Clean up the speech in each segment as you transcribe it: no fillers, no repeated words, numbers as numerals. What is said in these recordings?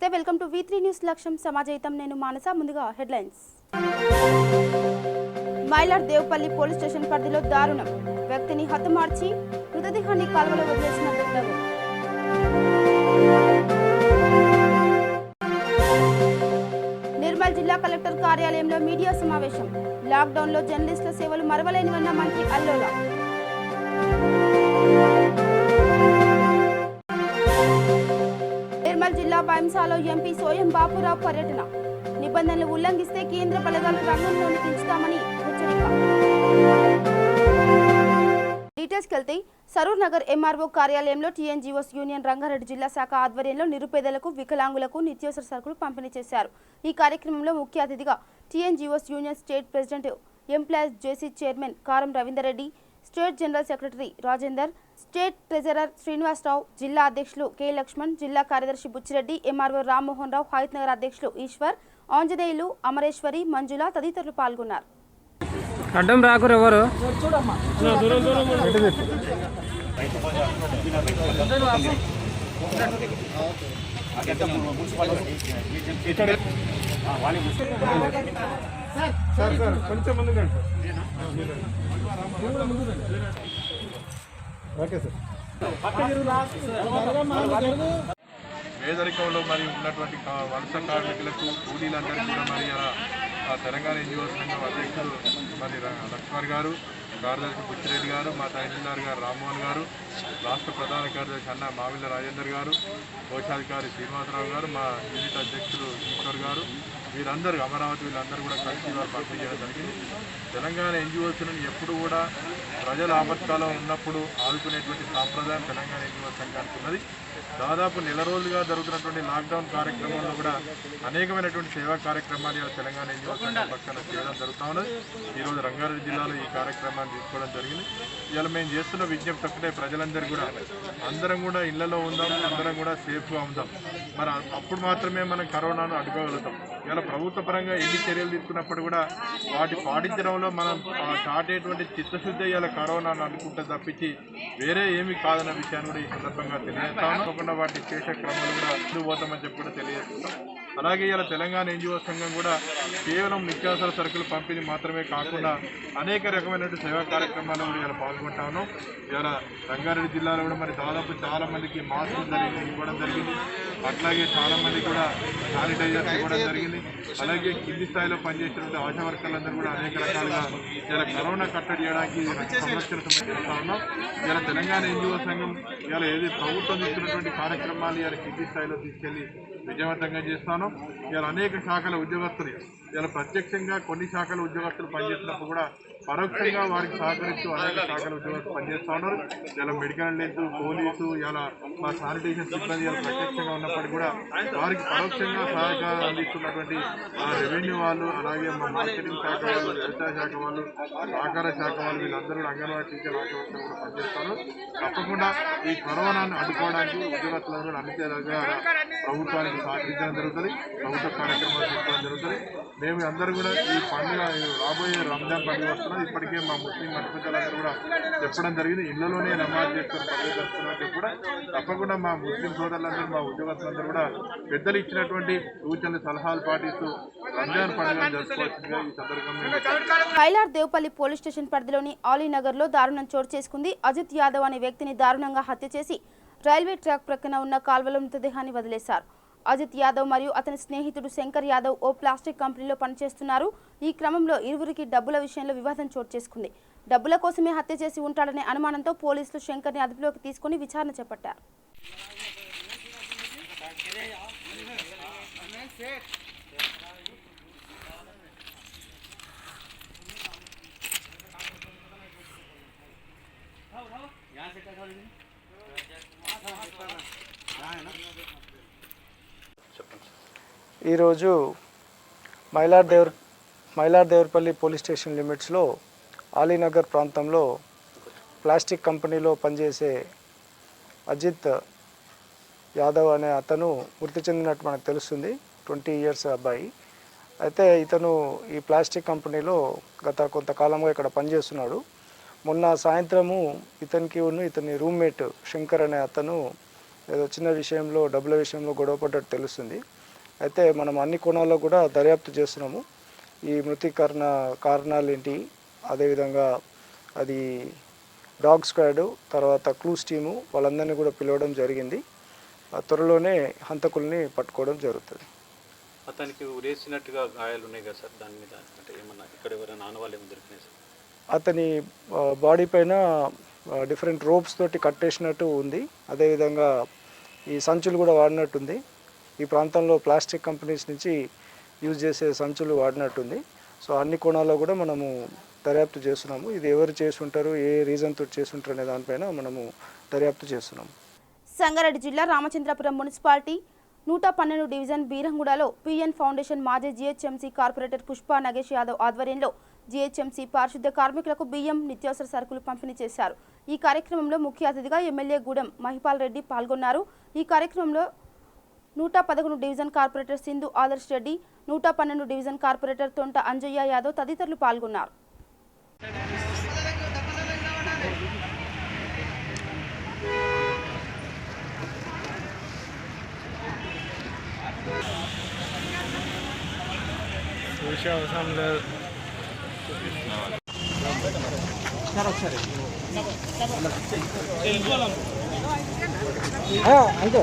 నమస్తే, welcome to V3 news. లక్ష్యం సమాజహితం. నేను మానస. ముందుగా headlines. Mylar Devpally police station పరిధిలో దారుణం. వ్యక్తిని హతమార్చి మృతదేహాన్ని కాల్వలో వదిలేసిన దుండగులు. నిర్మల్ జిల్లా కలెక్టర్ కార్యాలయంలో మీడియా సమావేశం. లాక్డౌన్లో జర్నలిస్టుల సేవలు మరవలేనివన్న మంత్రి అల్లోలా. నిర్మల్ జిల్లా బైంసాలో ఎంపీ సోయం బాపురావు పర్యటన. నిబంధనలు ఉల్లంఘిస్తే కేంద్ర బలగాలు రంగంలోకి దించుతామని హెచ్చరిక. డీటెయిల్స్కి వెళ్తే సరూర్ నగర్ ఎంఆర్ఓ కార్యాలయంలో టీఎన్జీఓస్ యూనియన్ రంగారెడ్డి జిల్లా శాఖ ఆధ్వర్యంలో నిరుపేదలకు, వికలాంగులకు నిత్యావసర సరుకులు పంపిణీ చేశారు. ఈ కార్యక్రమంలో ముఖ్య అతిథిగా TNGOs union state president employees JC chairman Karam Ravinder Reddy, state general secretary Rajender, state treasurer Srinivasarao, జిల్లా అధ్యక్షులు కె లక్ష్మణ్, జిల్లా కార్యదర్శి బుచ్చిరెడ్డి, ఎంఆర్ఓ రామ్మోహన్ రావు, హయత్ నగర్ అధ్యక్షులు ఈశ్వర్, ఆంజనేయులు, అమరేశ్వరి, మంజుల తదితరులు పాల్గొన్నారు. అడ్డం రాకురు ఎవరు కొంచెం ముందు పేదరికంలో మరి ఉన్నటువంటి వలస కార్మికులకు, కూలీలందరికీ కూడా మరి తెలంగాణ ఎన్జిఓ సంఘం అధ్యక్షులు మరి లక్ష్మణ్ గారు, కార్యదర్శి బుచ్చిరెడ్డి గారు, మా తహసీల్దార్ గారు రామ్మోహన్ గారు, రాష్ట్ర ప్రధాన కార్యదర్శి అన్న మావిళ్ళ రాజేందర్ గారు, కోశాధికారి శ్రీనివాసరావు గారు, మా యూనిట్ అధ్యక్షులు ఈశ్వర్ గారు, వీరందరూ అమరావతి వీళ్ళందరూ కూడా కలిసి వారు పంపిణీ చేయడం జరిగింది. తెలంగాణ ఎన్జిఓస్ను ఎప్పుడు కూడా ప్రజల ఆపత్కాలం ఉన్నప్పుడు ఆదుకునేటువంటి సాంప్రదాయం తెలంగాణ ఎన్జిఓ సంఘానికి ఉన్నది. దాదాపు నెల రోజులుగా జరుగుతున్నటువంటి లాక్డౌన్ కార్యక్రమంలో కూడా అనేకమైనటువంటి సేవా కార్యక్రమాలు తెలంగాణ ఎన్జిఓ సంఘం పక్షాన చేయడం జరుగుతూ ఉన్నది. ఈరోజు రంగారెడ్డి జిల్లాలో ఈ కార్యక్రమాన్ని తీసుకోవడం జరిగింది. ఇవాళ మేము చేస్తున్న విజ్ఞప్తి ఒక్కటే, ప్రజలందరూ కూడా అందరం కూడా ఇళ్లలో ఉందాం, అందరం కూడా సేఫ్గా ఉందాం. మరి అప్పుడు మాత్రమే మనం కరోనాను అడ్డుకోగలుగుతాం. ఇలా ప్రభుత్వ పరంగా ఎన్ని చర్యలు తీసుకున్నప్పుడు కూడా వాటి పాటించడంలో మనం చాటేటువంటి చిత్తశుద్ధి ఇలా కరోనాను అడ్డుకుంటే తప్పించి వేరే ఏమీ కాదన్న విషయాన్ని కూడా ఈ సందర్భంగా తెలియజేస్తాను. వాటి చేసే క్రమాలు కూడా ముందుకు పోతామని చెప్పి కూడా తెలియజేస్తున్నాం. అలాగే ఇలా తెలంగాణ ఎన్జిఓ సంఘం కూడా కేవలం నిత్యావసర సరుకులు పంపిణీ మాత్రమే కాకుండా అనేక రకమైనటువంటి సేవా కార్యక్రమాల్లో కూడా ఇలా పాల్గొంటా ఉన్నాం. ఇలా రంగారెడ్డి జిల్లాలో కూడా మరి దాదాపు చాలా మందికి మాస్కులు ఇవ్వడం జరిగింది. అట్లాగే చాలా మంది కూడా శానిటైజర్స్ ఇవ్వడం జరిగింది. అలాగే కింది స్థాయిలో పనిచేసినటువంటి ఆశా వర్కర్లందరూ కూడా అనేక రకాలుగా ఇలా కరోనా కట్టడి చేయడానికి సంరక్షణ చేస్తూ ఉన్నాం. ఇలా తెలంగాణ ఎన్జిఓ సంఘం ఇలా ఏది ప్రభుత్వం తీసుకున్నటువంటి కార్యక్రమాలు ఇలా కింది స్థాయిలో తీసుకెళ్లి విజయవంతంగా చేస్తాను. ఇలా అనేక శాఖల ఉద్యోగస్తులు ఇలా ప్రత్యక్షంగా కొన్ని శాఖల ఉద్యోగస్తులు పనిచేస్తున్నప్పుడు కూడా పరోక్షంగా వారికి సహకరిస్తూ అనేక శాఖల ఉద్యోగస్తులు పనిచేస్తూ ఉన్నారు. ఇలా మెడికల్ లెంత్, పోలీసు, ఇలా మా శానిటేషన్ సిబ్బంది ఇలా ప్రత్యక్షంగా ఉన్నప్పటికీ కూడా వారికి పరోక్షంగా సహకారం అందిస్తున్నటువంటి రెవెన్యూ వాళ్ళు, అలాగే మా మార్కెటింగ్ శాఖ వాళ్ళు, వ్యవసాయ శాఖ వాళ్ళు, సహకార శాఖ వాళ్ళు, వీళ్ళందరూ రంగన్వాడీ టీచర్ ఆశవర్తలు కూడా పనిచేస్తారు. తప్పకుండా ఈ కరోనాను అడ్డుకోవడానికి ఉద్యోగస్తులందరూ అన్ని రకాల ప్రభుత్వానికి సహకరించడం జరుగుతుంది, ప్రభుత్వ కార్యక్రమాలు తీసుకోవడం జరుగుతుంది. మేము అందరూ కూడా ఈ పండుగ రాబోయే రంజాన్ పండుగ వస్తున్నది. ఇప్పటికే మా ముస్లిం మతపతులందరూ కూడా చెప్పడం జరిగింది, ఇళ్లలోనే నమాజ్ చేసుకొని పండుగ జరుపుకున్నట్టు కూడా తప్పకుండా మా ముస్లిం సోదరులందరూ, మా ఉద్యోగస్తులందరూ కూడా పెద్దలు ఇచ్చినటువంటి సూచనలు, సలహాలు పాటిస్తూ రంజాన్ పండుగ జరుపుకోవాల్సిందిగా ఈ సందర్భంగా. మైలార్ దేవపల్లి పోలీస్ స్టేషన్ పరిధిలోని ఆలీనగర్ లో దారుణం చోటు చేసుకుంది. అజిత్ యాదవ్ అనే వ్యక్తిని దారుణంగా హత్య చేసి రైల్వే ట్రాక్ ప్రక్కన ఉన్న కాల్వలో మృతదేహాన్ని వదిలేశారు. అజిత్ యాదవ్ మరియు అతని స్నేహితుడు శంకర్ యాదవ్ ఓ ప్లాస్టిక్ కంపెనీలో పనిచేస్తున్నారు. ఈ క్రమంలో ఇరువురికి డబ్బుల విషయంలో వివాదం చోటు చేసుకుంది. డబ్బుల కోసమే హత్య చేసి ఉంటాడనే అనుమానంతో పోలీసులు శంకర్ని అదుపులోకి తీసుకుని విచారణ చేపట్టారు. ఈరోజు మైలార్ దేవరపల్లి పోలీస్ స్టేషన్ లిమిట్స్లో ఆలీనగర్ ప్రాంతంలో ప్లాస్టిక్ కంపెనీలో పనిచేసే అజిత్ యాదవ్ అనే అతను మృతి చెందినట్టు మనకు తెలుస్తుంది. 20 ఇయర్స్ అబ్బాయి. అయితే ఇతను ఈ ప్లాస్టిక్ కంపెనీలో గత కొంతకాలంగా ఇక్కడ పనిచేస్తున్నాడు. మొన్న సాయంత్రము ఇతని రూమ్మేట్ శంకర్ అనే అతను ఏదో చిన్న విషయంలో, డబ్బుల విషయంలో గొడవ పడ్డట్టు తెలుస్తుంది. అయితే మనం అన్ని కోణాల్లో కూడా దర్యాప్తు చేస్తున్నాము. ఈ మృతి కారణాలు ఏంటి, అదేవిధంగా అది డాగ్ స్క్వాడ్ తర్వాత క్లూస్ టీము వాళ్ళందరినీ కూడా పిలవడం జరిగింది. త్వరలోనే హంతకుల్ని పట్టుకోవడం జరుగుతుంది. అతనికి ఉరేసినట్టుగా గాయాలు ఉన్నాయి కదా సార్, దాని మీద అంటే ఏమన్నా ఇక్కడ ఎవరైనా ఆనవాళ్ళు ఏమైనా దొరికినాయి సార్? అతని బాడీ పైన డిఫరెంట్ రోప్స్ తోటి కట్టేసినట్టు ఉంది. అదేవిధంగా ఈ సంచులు కూడా వాడినట్టుంది. ఈ ప్రాంతంలో ప్లాస్టిక్ కంపెనీస్ నుంచి యూజ్ చేసే సంచులు వాడినట్టుంది. సో అన్ని కోణాల్లో కూడా మనము దర్యాప్తు చేస్తున్నాము. ఇది ఎవరు చేసి ఉంటారు, ఏ రీజన్ తోటి చేసి ఉంటారు అనే దానిపైన మనము దర్యాప్తు చేస్తున్నాము. సంగారెడ్డి జిల్లా రామచంద్రపురం మున్సిపాలిటీ 112 డివిజన్ బీరంగూడలో పిఎన్ ఫౌండేషన్ మాజీ జీహెచ్ఎంసీ కార్పొరేటర్ పుష్ప నగేష్ యాదవ్ ఆధ్వర్యంలో జీహెచ్ఎంసీ పారిశుద్ధ్య కార్మికులకు బియ్యం నిత్యావసర సరుకులు పంపిణీ చేశారు. ఈ కార్యక్రమంలో ముఖ్య అతిథిగా ఎమ్మెల్యే గూడెం మహిపాల్ రెడ్డి పాల్గొన్నారు. ఈ కార్యక్రమంలో 111 division corporator Sindhu Adarsh Reddy, 112 division corporator Thonta Anjaiah Yadav తదితరులు పాల్గొన్నారు. అవసరం లేదు. అంతే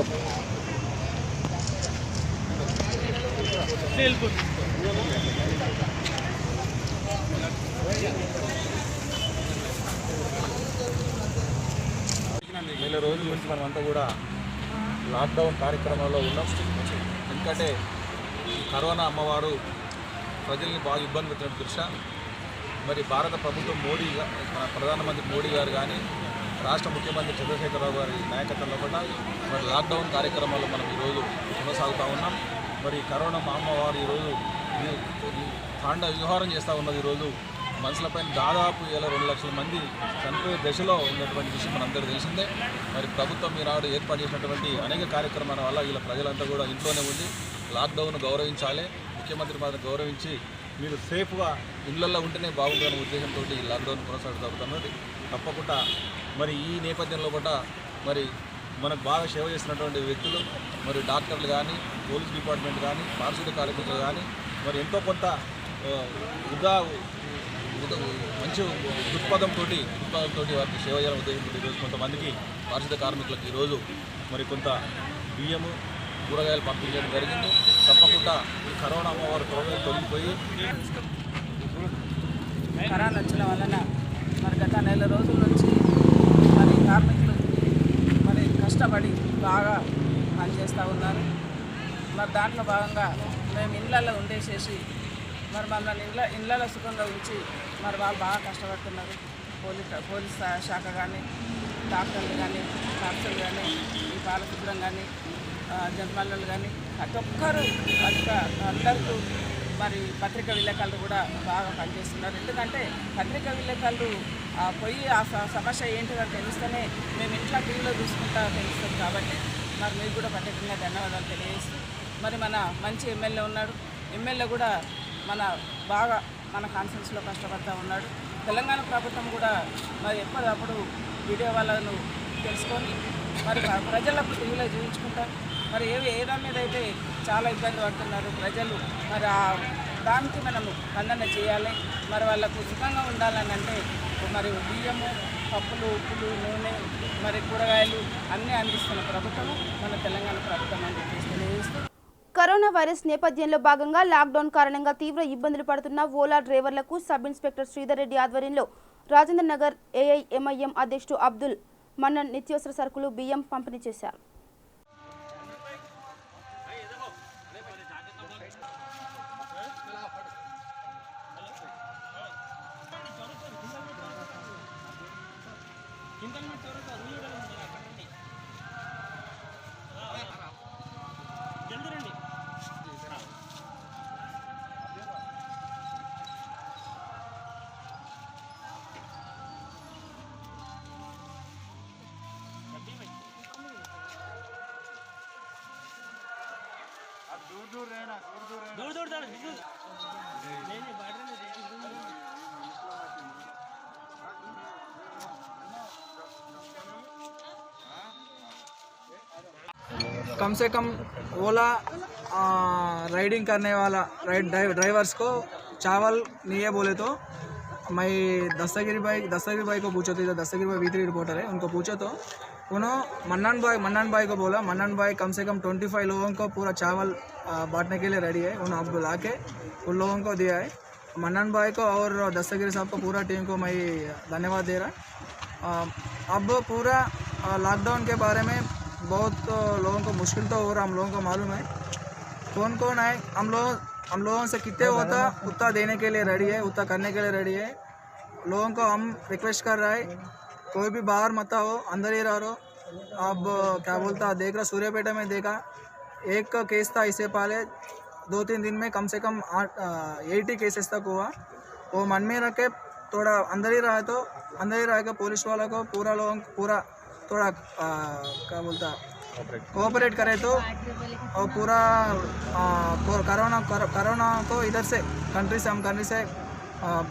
నెల రోజుల నుంచి మనమంతా కూడా లాక్డౌన్ కార్యక్రమంలో ఉన్నాం. ఎందుకంటే ఈ కరోనా అమ్మవారు ప్రజల్ని బాగా ఇబ్బంది పెట్టిన దృష్ట్యా మరి భారత ప్రభుత్వం మన ప్రధానమంత్రి మోడీ గారు కానీ రాష్ట్ర ముఖ్యమంత్రి చంద్రశేఖరరావు గారి నాయకత్వంలో కూడా మరి లాక్డౌన్ కార్యక్రమాల్లో మనం ఈరోజు కొనసాగుతూ ఉన్నాం. మరి కరోనా అమ్మవారు ఈరోజు తాండ వ్యవహారం చేస్తూ ఉన్నది. ఈరోజు మనుషులపైన దాదాపు 2 లక్షల మంది చనిపోయే దశలో ఉన్నటువంటి విషయం మనందరూ తెలిసిందే. మరి ప్రభుత్వం ఈనాడు ఏర్పాటు చేసినటువంటి అనేక కార్యక్రమాల వల్ల వీళ్ళ ప్రజలంతా కూడా ఇంట్లోనే ఉండి లాక్డౌన్ గౌరవించాలి, ముఖ్యమంత్రి మాత్రం గౌరవించి మీరు సేఫ్గా ఇళ్లలో ఉంటేనే బాగుందనే ఉద్దేశంతో ఈ లాక్డౌన్ కొనసాగుతున్నది. తప్పకుండా మరి ఈ నేపథ్యంలో కూడా మరి మనకు బాగా సేవ చేస్తున్నటువంటి వ్యక్తులు మరి డాక్టర్లు కానీ, పోలీస్ డిపార్ట్మెంట్ కానీ, పారిశుద్ధ్య కార్మికులు కానీ మరి ఎంతో కొంత మంచి దృక్పథంతో వారికి సేవ చేయాలని ఉద్దేశంతో ఈరోజు కొంతమందికి పారిశుద్ధ్య కార్మికులకు ఈరోజు మరి కొంత బియ్యము కూరగాయలు పంపించడం జరిగింది. తప్పకుండా ఈ కరోనా అమ్మవారు త్వరగా తొలగిపోయి కరోనా వచ్చిన వలన మరి గత నెల రోజుల నుంచి మరి కార్మికులు మరి కష్టపడి బాగా పనిచేస్తూ ఉన్నారు. మరి దాంట్లో భాగంగా మేము ఇళ్ళల్లో ఉండేసేసి మరి మమ్మల్ని ఇళ్ళలో సుఖంగా ఉంచి మరి వాళ్ళు బాగా కష్టపడుతున్నారు. పోలీస్ శాఖ కానీ, డాక్టర్లు కానీ, నర్సులు కానీ, ఈ పాలశుభ్రం కానీ, జన్మలు కానీ ప్రతి ఒక్కరు అందరూ మరి పత్రికా విలేకరులు కూడా బాగా పనిచేస్తున్నారు. ఎందుకంటే పత్రికా విలేకరులు పోయి ఆ సమస్య ఏంటిదని తెలుస్తూనే మేము ఇంట్లో టీవీలో చూసుకుంటా తెలుస్తుంది. కాబట్టి మరి మీకు కూడా ప్రత్యేకంగా ధన్యవాదాలు తెలియజేస్తూ మరి మన మంచి ఎమ్మెల్యే ఉన్నాడు. ఎమ్మెల్యే కూడా బాగా మన కాన్ఫరెన్స్లో కష్టపడుతూ ఉన్నాడు. తెలంగాణ ప్రభుత్వం కూడా మరి ఎప్పటికప్పుడు వీడియో వాళ్ళను తెలుసుకొని మరి ప్రజలకు టీవీలో చూపించుకుంటారు. మరి ఏదాని మీద అయితే చాలా ఇబ్బంది పడుతున్నారు ప్రజలు, మరి దానికి మనము స్పందన చేయాలి. మరి వాళ్ళకు సుఖంగా ఉండాలని అంటే మరి బియ్యము, పప్పులు, ఉప్పులు, నూనె, మరి కూరగాయలు అన్నీ అందిస్తున్న ప్రభుత్వము మన తెలంగాణ ప్రభుత్వం అని చెప్పేసి తెలియజేస్తూ కరోనా వైరస్ నేపథ్యంలో భాగంగా లాక్డౌన్ కారణంగా తీవ్ర ఇబ్బందులు పడుతున్న ఓలా డ్రైవర్లకు సబ్ ఇన్స్పెక్టర్ శ్రీధర్ రెడ్డి ఆధ్వర్యంలో రాజేంద్ర నగర్ ఏఐఎంఐఎం అధ్యక్షుడు అబ్దుల్ మన్నన్ నిత్యావసర సరుకులు బియ్యం పంపిణీ చేశారు. कम से कम ओला राइडिंग करने वाला ड्राइवर्स को चावल नहीं है बोले तो मैं दस्तगिरी भाई को पूछा था, दस्तगिरी भाई V3 रिपोर्टर है, उनको पूछा तो उन्होंने मन्नान भाई को बोला, मन्नान भाई कम से कम 25 लोगों को पूरा चावल बांटने के लिए रेडी है, उन्होंने अब बुला के उन लोगों को दिया है। मन्नान भाई को और दस्तगिरी साहब को पूरा टीम को मैं धन्यवाद दे रहा। अब पूरा लॉकडाउन के बारे में बहुत लोगों को मुश्किल तो हो रहा, हम लोगों को मालूम है। कौन है, हम लोगों से कितने होता उतना देने के लिए रेडी है, उतना करने के लिए रेडी है। लोगों को हम रिक्वेस्ट कर रहे हैं, कोई भी बाहर मत हो, अंदर ही रहो। अब क्या बोलता देख रहा, सूर्यापेटा में देखा एक केस था, इससे पहले 2-3 दिन में कम से कम 80 केसेस तक हुआ। वो मन में रख के थोड़ा अंदर ही रहा, तो अंदर ही रह के पुलिस वाला को पूरा लोगों को पूरा थोड़ा क्या बोलता कोऑपरेट करे तो और पूरा कोरोना को इधर से कंट्री से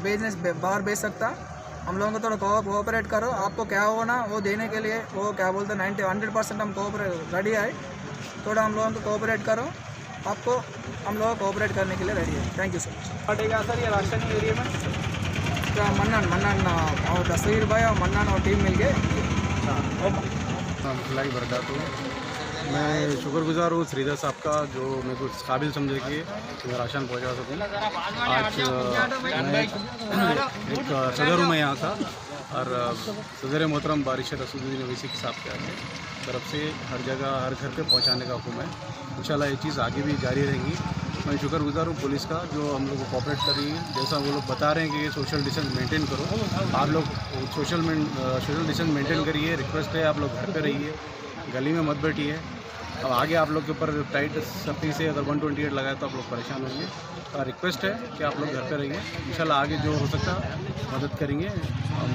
बिजनेस बाहर भेज सकता। हम लोगों को थोड़ा कोऑपरेट करो, आपको क्या हो ना वो देने के लिए वो क्या बोलते 100% हम कोऑपरेट रेडी है। थोड़ा हम लोगों को कोऑपरेट करो, आपको हम लोग कोऑपरेट करने के लिए रेडी है। Thank you so much. पड़ेगा सर ये राशन एरिया में क्या मन्नान और दस्तगीर भाई और मन्नान और टीम मिल गए। खिलाई बरदा तो मैं शुक्रगुजार हूँ श्रीधर साहब का, जो मेरे को इस काबिल समझे कि मैं राशन पहुँचा सकूँ। आज मैं एक सदर हूँ मैं यहाँ का, और सदर मोहतरम बारिश रसूलुद्दीन ओवैसी साहब के तरफ से हर जगह हर घर पे पहुँचाने का हुक्म है। इंशाल्लाह ये चीज़ आगे भी जारी रहेंगी। मैं शुक्रगुजार हूँ पुलिस का, जो हम लोग को कोऑपरेट कर रही है। जैसा वो लोग बता रहे हैं कि ये सोशल डिस्टेंस मेंटेन करो, आप लोग सोशल डिस्टेंस मेंटेन करिए। रिक्वेस्ट है आप लोग घर पे रहिए, गली में मत बैठिए। अब आगे आप लोग के ऊपर टाइट सख्ती से अगर 128 लगाए तो आप लोग परेशान होंगे। रिक्वेस्ट है कि आप लोग घर पे रहिए, इंशाल्लाह आगे जो हो सकता मदद करेंगे। हम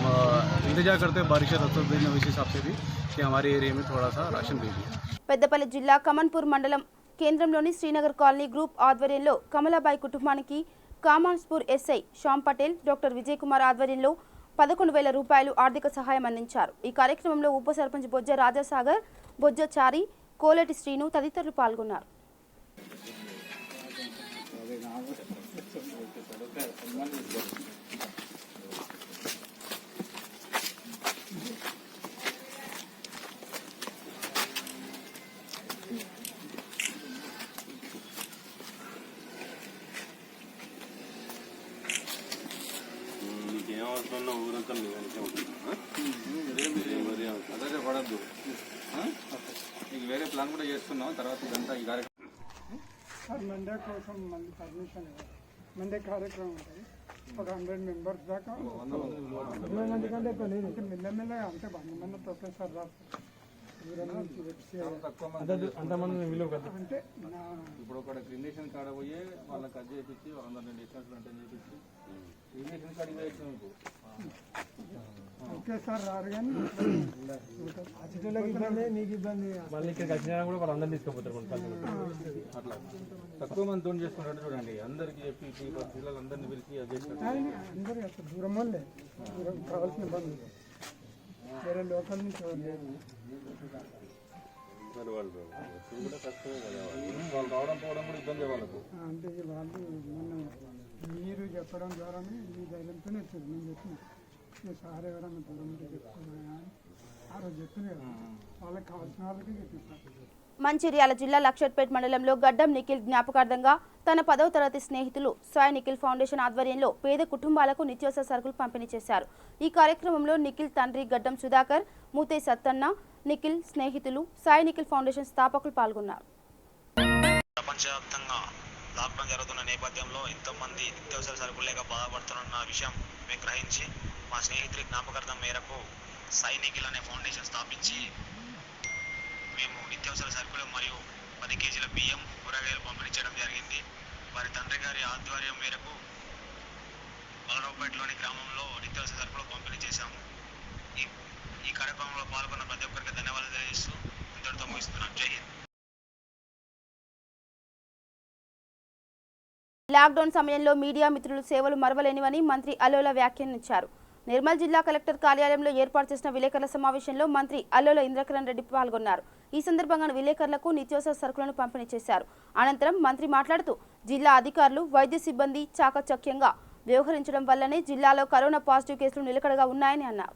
इंतजार करते हैं बारिश रसूलुद्दीन ओवैसी साहब से भी कि हमारे एरिया में थोड़ा सा राशन भेजिए। పెద్దపల్లి జిల్లా కమన్పూర్ మండలం కేంద్రంలోని శ్రీనగర్ కాలనీ గ్రూప్ ఆధ్వర్యంలో కమలాబాయి కుటుంబానికి కామాన్స్పూర్ ఎస్ఐ శ్యామ్ పటేల్, డాక్టర్ విజయ్ కుమార్ ఆధ్వర్యంలో 11,000 రూపాయలు ఆర్థిక సహాయం అందించారు। ఈ కార్యక్రమంలో ఉప సర్పంచ్ బొజ్జ రాజాసాగర్, బొజ్జ చారి, కోలేటి శ్రీను తదితరులు పాల్గొన్నారు। వేరే ప్లాన్ కూడా చేస్తున్నాం తర్వాత ఇదంతా ఈ కార్యక్రమం మండే కోసం మళ్ళీ పర్మిషన్ మండే కార్యక్రమం ఉంటుంది ఒక 100 మెంబర్స్ దాకా 100 మంది కంటే ఎక్కువ లేదు, మెల్లమెల్లగా అంటే 100 మంది ప్రొఫెసర్ అంతమంది విలువ కదా అంటే ఇప్పుడు ఒక క్రిమినేషన్ కాడ పోయి వాళ్ళకి కట్ చేయించి 100 డిస్టెన్స్ మెయింటైన్ చేయించి క్రిమినేషన్ కాడ ఇవ్వచ్చు ఒకేసారి రారు కానీ అతిథులకు ఇబ్బంది, నీకు ఇబ్బంది, మళ్ళీ ఇక్కడికి వచ్చినా కూడా వాళ్ళు అందరూ తీసుకుపోతారు అట్లా తక్కువ మందితో చేసుకున్నట్టు చూడండి, అందరికి చెప్పి పిల్లలందరినీ పిలిచి అది చేసినట్టు అందరూ అసలు దూరం వాళ్ళే, దూరం కావాల్సిన ఇబ్బంది వేరే లోకల్ నుంచి వాళ్ళు రావడం పోవడం కూడా ఇబ్బంది వాళ్ళకు. అంటే వాళ్ళు మొన్న మీరు చెప్పడం ద్వారానే మీ ధైర్యంతోనే వచ్చారు. నేను చెప్పిన సార్ ఎవరన్నా దూరం ఉంటే చెప్తున్నా ఆ రోజు చెప్తున్నా కదా, వాళ్ళకి కావాల్సిన వాళ్ళకి చెప్పిస్తాను। మంచిర్యాల జిల్లా లక్షట్పేట్ మండలంలో గడ్డం నిఖిల్ జ్ఞాపకార్థంగా తన 10వ తరగతి స్నేహితులు సాయి నిఖిల్ ఫౌండేషన్ ఆధ్వర్యంలో పేద కుటుంబాలకు నిత్యావసర సరుకులు పంపిణీ చేశారు। ఈ కార్యక్రమంలో నిఖిల్ తండ్రి గడ్డం సుధాకర్, మూతే సత్తన్న, నిఖిల్ స్నేహితులు, సాయి నిఖిల్ ఫౌండేషన్ స్థాపకులు పాల్గొన్నారు। ప్రపంచవ్యాప్తంగా లాక్డౌన్ జరుగుతున్న నేపథ్యంలో ఎంతోమంది నిత్యావసర సరుకులు లేక బాధపడుతున్న విషయం మేము గ్రహించి మా స్నేహితుడి జ్ఞాపకార్థం మేరకు సాయి నిఖిల్ అనే ఫౌండేషన్ స్థాపించి మేము నిత్యావసర సరుకులు మరియు 10 కేజీల బియ్యం, కూరగాయలు పంపిణీ చేయడం జరిగింది। వారి తండ్రి గారి ఆధ్వర్యం మేరకు బలరావుపేటలోని గ్రామంలో నిత్యావసర సరుకులు పంపిణీ చేశాము। ఈ కార్యక్రమంలో పాల్గొన్న ప్రతి ఒక్కరికి ధన్యవాదాలు తెలియజేస్తూ ఇంతటితో ముగిస్తున్నాం। జై హింద్। లాక్డౌన్ సమయంలో మీడియా మిత్రులు సేవలు మరవలేనివని మంత్రి అలోల వ్యాఖ్యానించారు। నిర్మల్ జిల్లా కలెక్టర్ కార్యాలయంలో ఏర్పాటు చేసిన విలేకరుల సమావేశంలో మంత్రి అల్లోల ఇంద్రకరణ్ రెడ్డి పాల్గొన్నారు. ఈ సందర్భంగా విలేకరులకు నిత్యావసర సరుకులను పంపిణీ చేశారు. అనంతరం మంత్రి మాట్లాడుతూ జిల్లా అధికారులు, వైద్య సిబ్బంది చాకచక్యంగా వ్యవహరించడం వల్లనే జిల్లాలో కరోనా పాజిటివ్ కేసులు నిలకడగా ఉన్నాయని అన్నారు.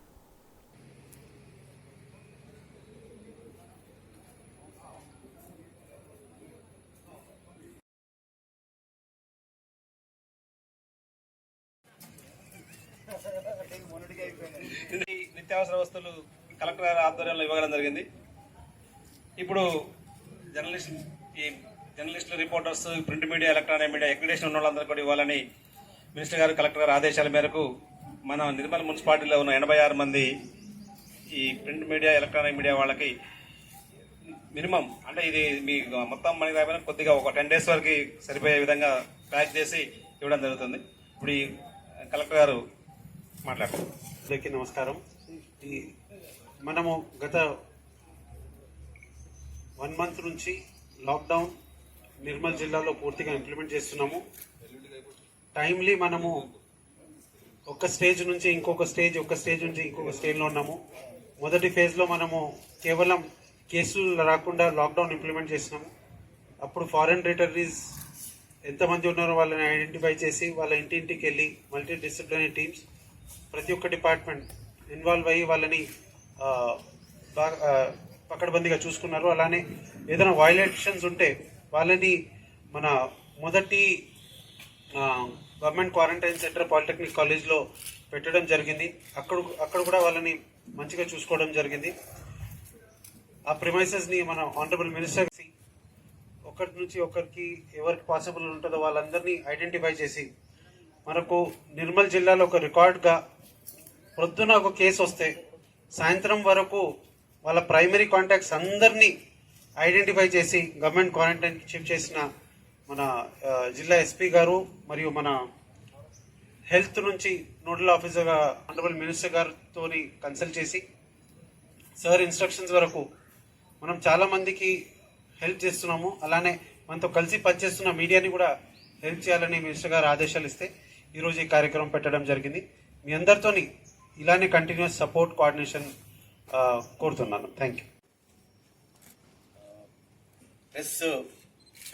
నిత్యావసర వస్తువులు కలెక్టర్ గారి ఆధ్వర్యంలో ఇవ్వడం జరిగింది. ఇప్పుడు జర్నలిస్టులు, reporters, print media, electronic media accreditation ఉన్న వాళ్ళందరూ కూడా ఇవ్వాలని మినిస్టర్ గారు, కలెక్టర్ గారి ఆదేశాల మేరకు మన నిర్మల్ మున్సిపాలిటీలో ఉన్న 86 మంది ఈ ప్రింట్ మీడియా, ఎలక్ట్రానిక్ మీడియా వాళ్ళకి మినిమం అంటే ఇది మీ మొత్తం మనకి రాకపోయినా కొద్దిగా ఒక 10 days వరకు సరిపోయే విధంగా ప్యాక్ చేసి ఇవ్వడం జరుగుతుంది. ఇప్పుడు ఈ కలెక్టర్ గారు మాట్లాడతారు. అందరికీ నమస్కారం. మనము గత 1 month నుంచి లాక్డౌన్ నిర్మల్ జిల్లాలో పూర్తిగా ఇంప్లిమెంట్ చేస్తున్నాము. టైమ్లీ మనము ఒక స్టేజ్ నుంచి ఇంకొక స్టేజ్, ఒక స్టేజ్ నుంచి ఇంకొక స్టేజ్లో ఉన్నాము. మొదటి ఫేజ్లో మనము కేవలం కేసులు రాకుండా లాక్డౌన్ ఇంప్లిమెంట్ చేసినాము. అప్పుడు ఫారెన్ రిటర్నీస్ ఎంతమంది ఉన్నారో వాళ్ళని ఐడెంటిఫై చేసి వాళ్ళ ఇంటింటికి వెళ్ళి మల్టీ డిసిప్లినరీ టీమ్స్ ప్రతి ఒక్క డిపార్ట్మెంట్ ఇన్వాల్వ్ అయ్యి వాళ్ళని పకడ్బందీగా చూసుకున్నారు. అలానే ఏదైనా వైలేషన్స్ ఉంటే వాళ్ళని మన మొదటి గవర్నమెంట్ క్వారంటైన్ సెంటర్ పాలిటెక్నిక్ కాలేజ్లో పెట్టడం జరిగింది. అక్కడ కూడా వాళ్ళని మంచిగా చూసుకోవడం జరిగింది. ఆ ప్రిమైసెస్ని మన ఆనరబుల్ మినిస్టర్ ఒకరి నుంచి ఒకరికి ఎవరికి పాసిబుల్ ఉంటుందో వాళ్ళందరినీ ఐడెంటిఫై చేసి మనకు నిర్మల్ జిల్లాలో ఒక రికార్డ్గా పొద్దున ఒక కేసు వస్తే సాయంత్రం వరకు వాళ్ళ ప్రైమరీ కాంటాక్ట్స్ అందరినీ ఐడెంటిఫై చేసి గవర్నమెంట్ క్వారంటైన్కి షిఫ్ట్ చేసిన మన జిల్లా ఎస్పీ గారు మరియు మన హెల్త్ నుంచి నోడల్ ఆఫీసర్గా ఆనరబుల్ మినిస్టర్ గారితో కన్సల్ట్ చేసి సార్ ఇన్స్ట్రక్షన్స్ వరకు మనం చాలామందికి హెల్ప్ చేస్తున్నాము. అలానే మనతో కలిసి పనిచేస్తున్న మీడియాని కూడా హెల్ప్ చేయాలని మినిస్టర్ గారు ఆదేశాలు ఇస్తే ఈరోజు ఈ కార్యక్రమం పెట్టడం జరిగింది. మీ అందరితోని ఇలానే కంటిన్యూస్ సపోర్ట్, కోఆర్డినేషన్ కోరుతున్నాను. Thank you. Press,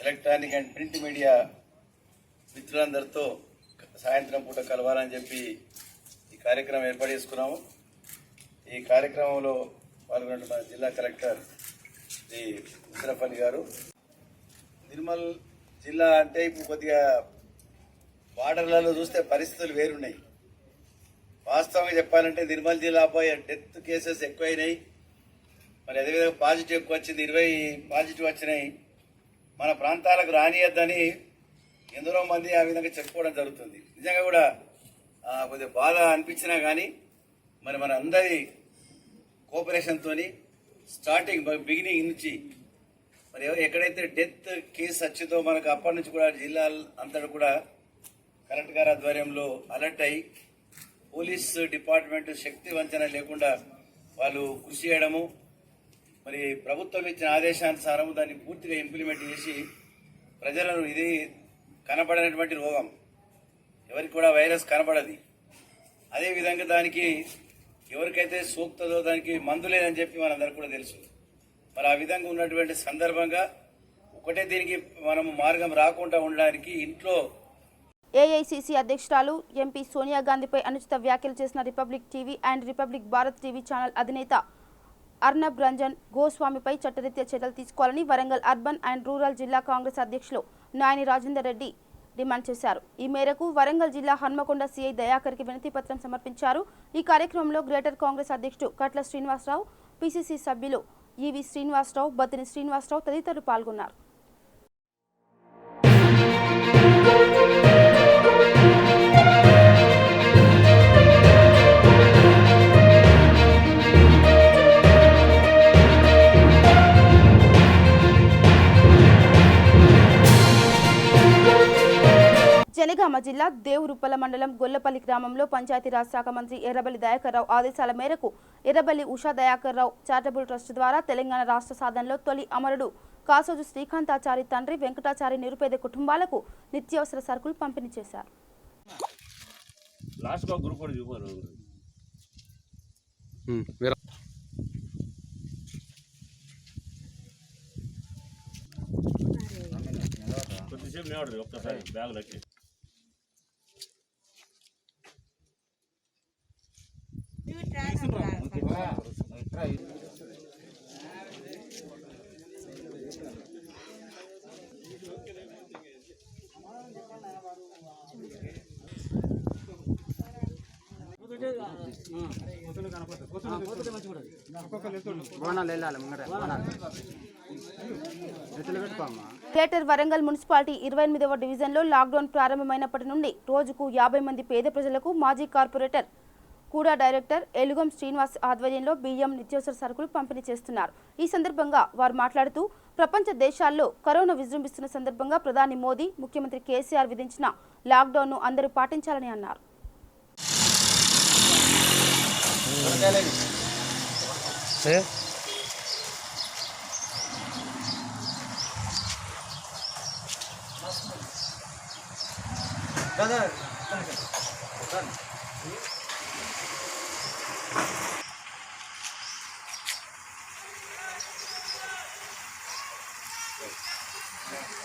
electronic and print media మిత్రులందరితో సాయంత్రం పూట కలవాలని చెప్పి ఈ కార్యక్రమం ఏర్పాటు చేసుకున్నాము. ఈ కార్యక్రమంలో పాల్గొన్న మన జిల్లా కలెక్టర్ శ్రీ ముషరఫ్ అలీ గారు. నిర్మల్ జిల్లా అంటే ఇప్పుడు కొద్దిగా బార్డర్లలో చూస్తే పరిస్థితులు వేరున్నాయి. వాస్తవంగా చెప్పాలంటే నిర్మల్ జిల్లాపై డెత్ కేసెస్ ఎక్కువైనాయి. మరి అదేవిధంగా పాజిటివ్ ఎక్కువ వచ్చింది, 20 పాజిటివ్ వచ్చినాయి. మన ప్రాంతాలకు రానియద్దని ఎందరో మంది ఆ విధంగా చెప్పుకోవడం జరుగుతుంది. నిజంగా కూడా కొద్దిగా బాధ అనిపించినా కానీ మరి మన అందరి కోఆపరేషన్తో స్టార్టింగ్ బిగినింగ్ నుంచి మరి ఎక్కడైతే డెత్ కేసు వచ్చిందో మనకు అప్పటి నుంచి కూడా జిల్లా అంతటా కూడా కలెక్టర్ గారి ఆధ్వర్యంలో అలర్ట్ అయ్యి పోలీస్ డిపార్ట్మెంట్ శక్తి వంచన లేకుండా వాళ్ళు కృషి చేయడము, మరి ప్రభుత్వం ఇచ్చిన ఆదేశానుసారం దాన్ని పూర్తిగా ఇంప్లిమెంట్ చేసి ప్రజలను, ఇది కనపడనటువంటి రోగం, ఎవరికి కూడా వైరస్ కనపడది. అదేవిధంగా దానికి ఎవరికైతే సోకుతుందో దానికి మందు లేదని చెప్పి మనందరికీ కూడా తెలుసు. మరి ఆ విధంగా ఉన్నటువంటి సందర్భంగా ఒకటే దీనికి మనము మార్గం రాకుండా ఉండడానికి ఇంట్లో ఏఐసీసీ అధ్యక్షురాలు ఎంపీ సోనియా గాంధీపై అనుచిత వ్యాఖ్యలు చేసిన republic TV and republic Bharat TV channel అధినేత అర్నబ్ రంజన్ గోస్వామిపై చట్టరీత్యా చర్యలు తీసుకోవాలని వరంగల్ అర్బన్ అండ్ రూరల్ జిల్లా కాంగ్రెస్ అధ్యక్షులు నాయని రాజేందర్ రెడ్డి డిమాండ్ చేశారు. ఈ మేరకు వరంగల్ జిల్లా హన్మకొండ సీఐ దయాకర్కి వినతి పత్రం సమర్పించారు. ఈ కార్యక్రమంలో గ్రేటర్ కాంగ్రెస్ అధ్యక్షుడు కట్ల శ్రీనివాసరావు, పిసిసి సభ్యులు ఈవి శ్రీనివాసరావు, బత్తిని శ్రీనివాసరావు తదితరులు పాల్గొన్నారు. జనగామ జిల్లా దేవురుప్పల మండలం గొల్లపల్లి గ్రామంలో పంచాయతీరాజ్ శాఖ మంత్రి ఎర్రబెల్లి దయాకర్రావు ఆదేశాల మేరకు ఎర్రబెల్లి ఉషా దయాకర్రావు చారిటబుల్ ట్రస్ట్ ద్వారా తెలంగాణ రాష్ట్ర సాధనలో తొలి అమరుడు కాసోజు శ్రీకాంతాచారి తండ్రి వెంకటాచారి నిరుపేద కుటుంబాలకు నిత్యావసర సరుకులు పంపిణీ చేశారు. గ్రేటర్ వరంగల్ మున్సిపాలిటీ 28వ డివిజన్లో లాక్డౌన్ ప్రారంభమైనప్పటి నుండి రోజుకు 50 మంది పేద ప్రజలకు మాజీ కార్పొరేటర్ కూడా డైరెక్టర్ ఎలుగం శ్రీనివాస్ ఆధ్వర్యంలో బియ్యం నిత్యావసర సరుకులు పంపిణీ చేస్తున్నారు. ఈ సందర్భంగా వారు మాట్లాడుతూ ప్రపంచ దేశాల్లో కరోనా విజృంభిస్తున్న సందర్భంగా ప్రధాని మోదీ, ముఖ్యమంత్రి కేసీఆర్ విధించిన లాక్డౌన్ను అందరూ పాటించాలని అన్నారు.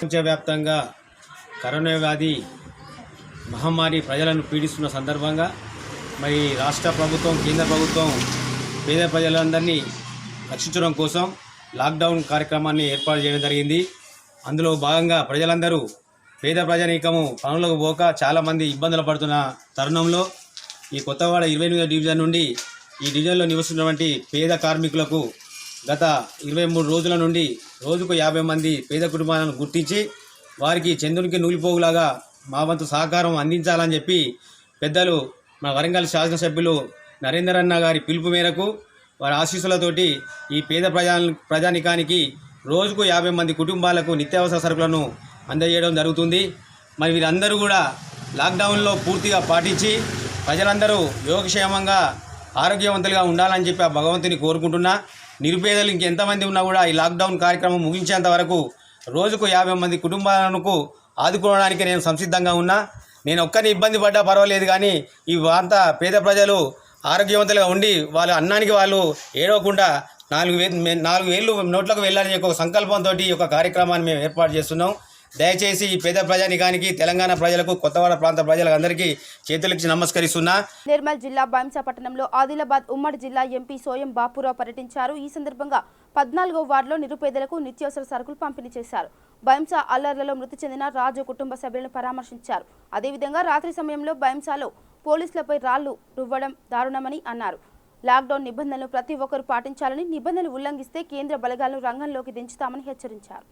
ప్రపంచవ్యాప్తంగా కరోనా వ్యాధి మహమ్మారి ప్రజలను పీడిస్తున్న సందర్భంగా మరి రాష్ట్ర ప్రభుత్వం, కేంద్ర ప్రభుత్వం పేద ప్రజలందరినీ రక్షించడం కోసం లాక్డౌన్ కార్యక్రమాన్ని ఏర్పాటు చేయడం జరిగింది. అందులో భాగంగా ప్రజలందరూ పేద ప్రజానీకము పనులకు పోక చాలామంది ఇబ్బందులు పడుతున్న తరుణంలో ఈ కొత్తవాడ 28వ డివిజన్ నుండి ఈ డివిజన్లో నివసిస్తున్నటువంటి పేద కార్మికులకు గత 23 రోజుల నుండి రోజుకు 50 మంది పేద కుటుంబాలను గుర్తించి వారికి చంద్రునికి నూలిపోగులాగా మా వంతు సహకారం అందించాలని చెప్పి పెద్దలు మా వరంగల్ శాసనసభ్యులు నరేందర్ అన్న గారి పిలుపు మేరకు వారి ఆశీస్సులతోటి ఈ పేద ప్రజానికానికి రోజుకు 50 మంది కుటుంబాలకు నిత్యావసర సరుకులను అందజేయడం జరుగుతుంది. మరి వీరందరూ కూడా లాక్డౌన్లో పూర్తిగా పాటించి ప్రజలందరూ యోగక్షేమంగా ఆరోగ్యవంతులుగా ఉండాలని చెప్పి ఆ భగవంతుని కోరుకుంటున్నా. నిరుపేదలు ఇంకెంతమంది ఉన్నా కూడా ఈ లాక్డౌన్ కార్యక్రమం ముగించేంత వరకు రోజుకు 50 మంది కుటుంబాలకు ఆదుకోవడానికి నేను సంసిద్ధంగా ఉన్నా. నేను ఒక్కరిని ఇబ్బంది పడ్డా పర్వాలేదు, కానీ ఈ అంతా పేద ప్రజలు ఆరోగ్యవంతులుగా ఉండి వాళ్ళ అన్నానికి వాళ్ళు ఏడవకుండా 4 వేళ్ళు నోట్లకు వెళ్ళాలని ఒక సంకల్పంతో ఈ యొక్క కార్యక్రమాన్ని మేము ఏర్పాటు చేస్తున్నాం. దయచేసి ఈ పేద ప్రజానికానికి, తెలంగాణ ప్రజలకు, కొత్తవాడ ప్రాంత ప్రజలందరికీ చేతులెత్తి నమస్కరిస్తున్నా. నిర్మల్ జిల్లా బైంసా పట్టణంలో ఆదిలాబాద్ ఉమ్మడి జిల్లా ఎంపీ సోయం బాపురావు పర్యటించారు. ఈ సందర్భంగా 14వ వార్డులో నిరుపేదలకు నిత్యావసర సరుకులు పంపిణీ చేశారు. బైంసా అల్లర్లలో మృతి చెందిన రాజు కుటుంబ సభ్యులను పరామర్శించారు. అదేవిధంగా రాత్రి సమయంలో బైంసాలో పోలీసులపై రాళ్లు రువ్వడం దారుణమని అన్నారు. లాక్డౌన్ నిబంధనలు ప్రతి ఒక్కరూ పాటించాలని, నిబంధనలు ఉల్లంఘిస్తే కేంద్ర బలగాలను రంగంలోకి దించుతామని హెచ్చరించారు.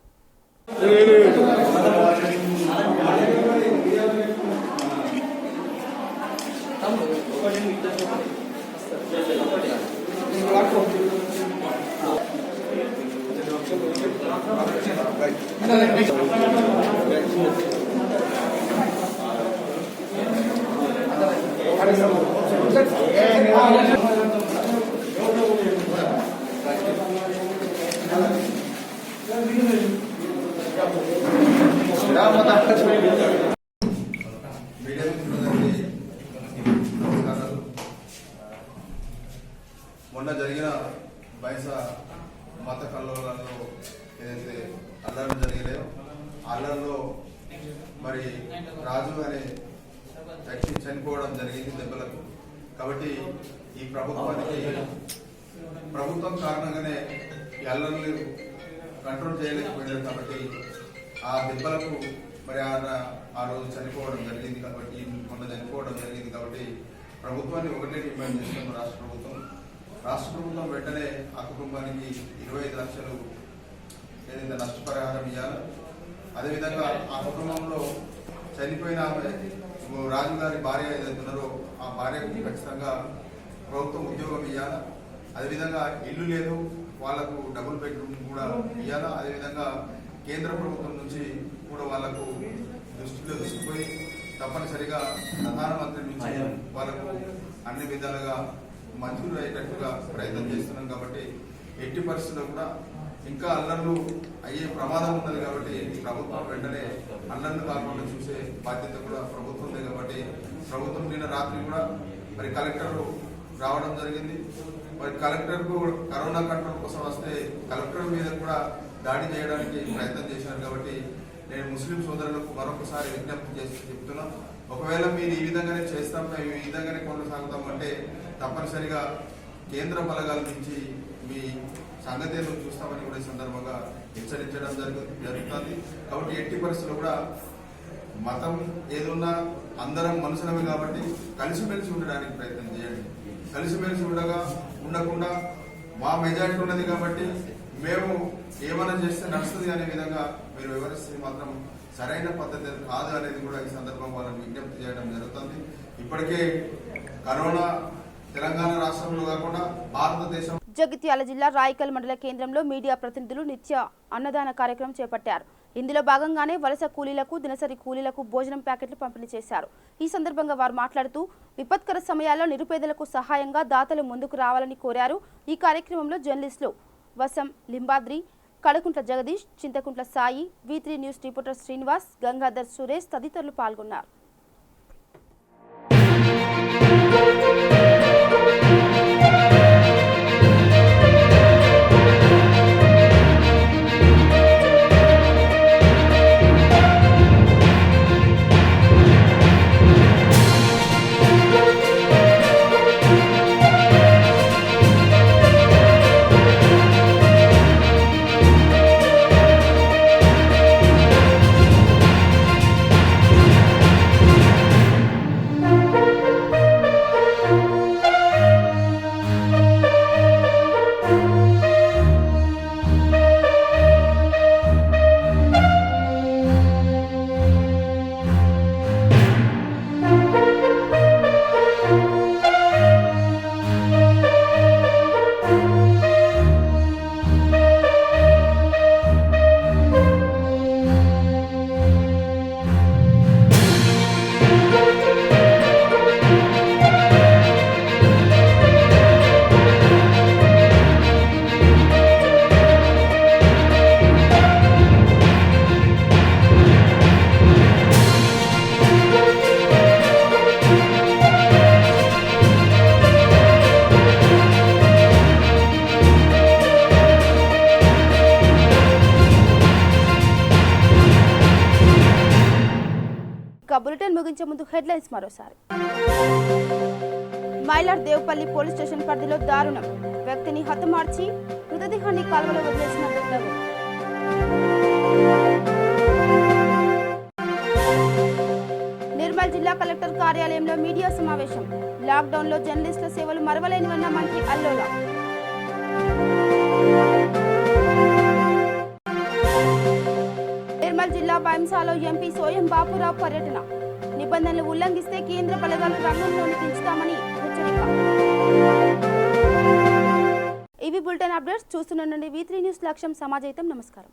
మొన్న జరిగిన బైంసా మత కల్లోలంలో ఏదైతే అల్లర్లు జరిగినాయో అల్లర్లో మరి రాజు అనే వ్యక్తి చనిపోవడం జరిగింది దెబ్బలకు. కాబట్టి ఈ ప్రభుత్వం కారణంగానే ఈ అల్లర్లు కంట్రోల్ చేయలేకపోయినారు. కాబట్టి ఆ దెబ్బలకు మరి ఆ రోజు చనిపోవడం జరిగింది. కాబట్టి మొన్న చనిపోవడం జరిగింది. కాబట్టి ప్రభుత్వాన్ని ఒకటే డిమాండ్ చేస్తున్నాం. రాష్ట్ర ప్రభుత్వం వెంటనే ఆ కుటుంబానికి 25 లక్షలు ఏదైతే నష్టపరిహారం ఇవ్వాలి. అదేవిధంగా ఆ కుటుంబంలో చనిపోయిన రాజు గారి భార్య ఏదైతే ఉన్నారో ఆ భార్యకు ఖచ్చితంగా ప్రభుత్వం ఉద్యోగం ఇవ్వాలి. అదేవిధంగా ఇల్లు లేదు, వాళ్లకు డబుల్ బెడ్రూమ్ కూడా ఇవ్వాలి. అదేవిధంగా కేంద్ర ప్రభుత్వం నుంచి కూడా వాళ్లకు దృష్టిలో తీసుకుపోయి తప్పనిసరిగా ప్రధానమంత్రి నుంచి వాళ్ళకు అన్ని విధాలుగా మంజూరు అయ్యేటట్టుగా ప్రయత్నం చేస్తున్నాం. కాబట్టి ఎట్టి పరిస్థితుల్లో కూడా ఇంకా అల్లర్లు అయ్యే ప్రమాదం ఉన్నది. కాబట్టి ప్రభుత్వం వెంటనే అల్లర్లు కాకుండా చూసే బాధ్యత కూడా ప్రభుత్వందే. కాబట్టి ప్రభుత్వం నిన్న రాత్రి కూడా మరి కలెక్టర్ రావడం జరిగింది. మరి కలెక్టర్కు కరోనా కంట్రోల్ కోసం వస్తే కలెక్టర్ మీద కూడా దాడి చేయడానికి ప్రయత్నం చేశారు. కాబట్టి నేను ముస్లిం సోదరులకు మరొకసారి విజ్ఞప్తి చేసి చెప్తున్నా, ఒకవేళ మీరు ఈ విధంగానే చేస్తాం, మేము ఈ విధంగానే కొనసాగుతాం అంటే తప్పనిసరిగా కేంద్ర బలగాల నుంచి మీ సంగతిలో చూస్తామని కూడా ఈ సందర్భంగా హెచ్చరించడం జరుగుతుంది. కాబట్టి ఎట్టి పరిస్థితుల్లో కూడా మతం ఏదున్నా అందరం మనుషులమే కాబట్టి కలిసిమెలిసి ఉండడానికి ప్రయత్నం చేయండి. కలిసిమెలిసి ఉండకుండా మా మెజారిటీ ఉన్నది కాబట్టి మేము ఏమైనా చేస్తే నడుస్తుంది అనే విధంగా మీరు వివరిస్తే మాత్రం సరైన పద్ధతి కాదు అనేది కూడా ఈ సందర్భంగా వాళ్ళని విజ్ఞప్తి చేయడం జరుగుతుంది. ఇప్పటికే కరోనా తెలంగాణ రాష్ట్రంలో కాకుండా భారతదేశం. జగిత్యాల జిల్లా రాయికల్ మండల కేంద్రంలో మీడియా ప్రతినిధులు నిత్య అన్నదాన కార్యక్రమం చేపట్టారు. ఇందులో భాగంగానే వలస కూలీలకు, దినసరి కూలీలకు భోజనం ప్యాకెట్లు పంపిణీ చేశారు. ఈ సందర్భంగా వారు మాట్లాడుతూ విపత్కర సమయాల్లో నిరుపేదలకు సహాయంగా దాతలు ముందుకు రావాలని కోరారు. ఈ కార్యక్రమంలో జర్నలిస్టులు Vasam Limbadri, Kadakuntla Jagadish, Chintakuntla Sai, V3 news reporter Srinivas, Gangadhar Suresh తదితరులు పాల్గొన్నారు. బులెటిన్ ముగించే ముందు హెడ్లైన్స్ మరోసారి. మైలాడ్ దేవపల్లి పోలీస్ స్టేషన్ పరిధిలో దారుణం, వ్యక్తిని హతమార్చి మృతదేహాన్ని కాలువలో వదిలేసిన దుండగులు. నిర్మల్ జిల్లా కలెక్టర్ కార్యాలయంలో మీడియా సమావేశం, లాక్డౌన్లో జర్నలిస్టుల సేవలు మరవలేనివన్న మంత్రి అల్లోలా. నిర్మల్ జిల్లా బైంసాలో ఎంపీ సోయం బాపురావు పర్యటన, నిబంధనలు ఉల్లంఘిస్తే కేంద్ర బలగాలు రంగంలోకి దించుతామని హెచ్చరిక. ఇవి బులెటిన్ అప్డేట్స్. చూస్తుండండి V3 news. లక్ష్యం సమాజహితం. నమస్కారం.